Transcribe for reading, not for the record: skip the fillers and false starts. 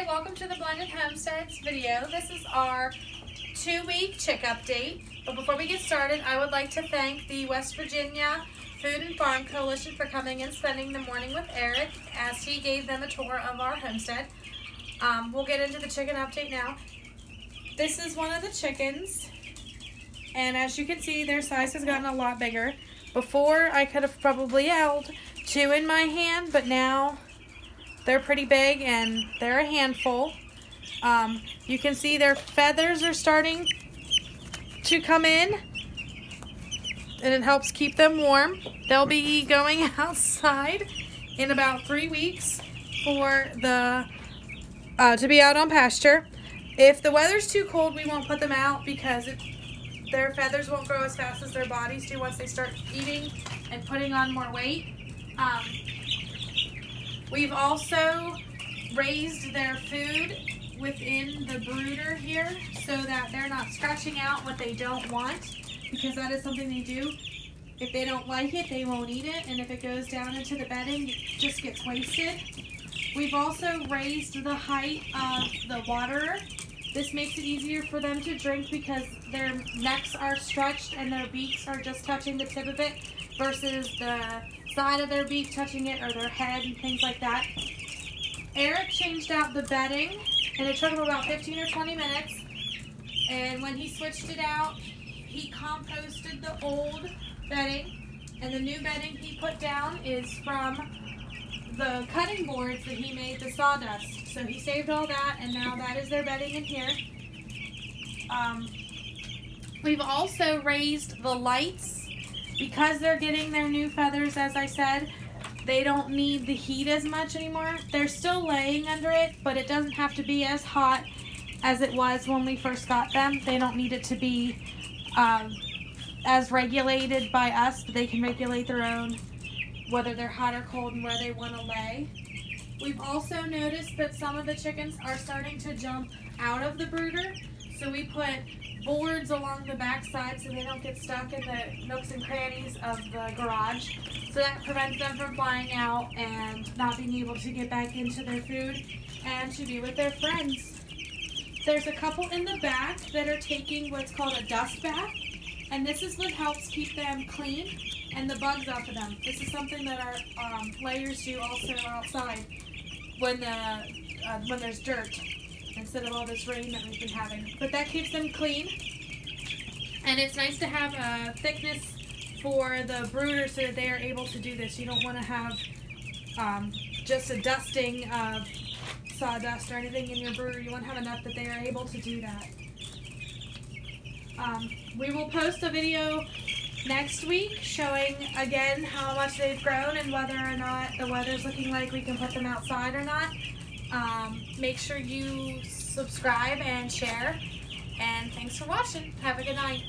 Hi, welcome to the Blended Homesteads video. This is our 2-week chick update. But before we get started, I would like to thank the West Virginia Food and Farm Coalition for coming and spending the morning with Eric as he gave them a tour of our homestead. We'll get into the chicken update now. This is one of the chickens, and as you can see, their size has gotten a lot bigger. Before, I could have probably held 2 in my hand, but now they're pretty big and they're a handful. You can see their feathers are starting to come in, and it helps keep them warm. They'll be going outside in about 3 weeks for the to be out on pasture. If the weather's too cold, we won't put them out because their feathers won't grow as fast as their bodies do once they start eating and putting on more weight. We've also raised their food within the brooder here so that they're not scratching out what they don't want, because that is something they do. If they don't like it, they won't eat it, and if it goes down into the bedding, it just gets wasted. We've also raised the height of the waterer. This makes it easier for them to drink because their necks are stretched and their beaks are just touching the tip of it versus the side of their beak touching it, or their head and things like that. Eric changed out the bedding, and it took him about 15 or 20 minutes. And when he switched it out, he composted the old bedding, and the new bedding he put down is from the cutting boards that he made, the sawdust. So he saved all that, and now that is their bedding in here. We've also raised the lights. Because they're getting their new feathers, as I said, they don't need the heat as much anymore. They're still laying under it, but it doesn't have to be as hot as it was when we first got them. They don't need it to be as regulated by us, but they can regulate their own, whether they're hot or cold and where they want to lay. We've also noticed that some of the chickens are starting to jump out of the brooder, so we put boards along the back side so they don't get stuck in the nooks and crannies of the garage. So that prevents them from flying out and not being able to get back into their food and to be with their friends. There's a couple in the back that are taking what's called a dust bath, and this is what helps keep them clean and the bugs off of them. This is something that our layers do also outside when there's dirt, instead of all this rain that we've been having. But that keeps them clean, and it's nice to have a thickness for the brooder so that they are able to do this. You don't want to have just a dusting of sawdust or anything in your brooder. You want to have enough that they are able to do that. We will post a video next week showing again how much they've grown and whether or not the weather's looking like we can put them outside or not. Make sure you subscribe and share, and thanks for watching. Have a good night.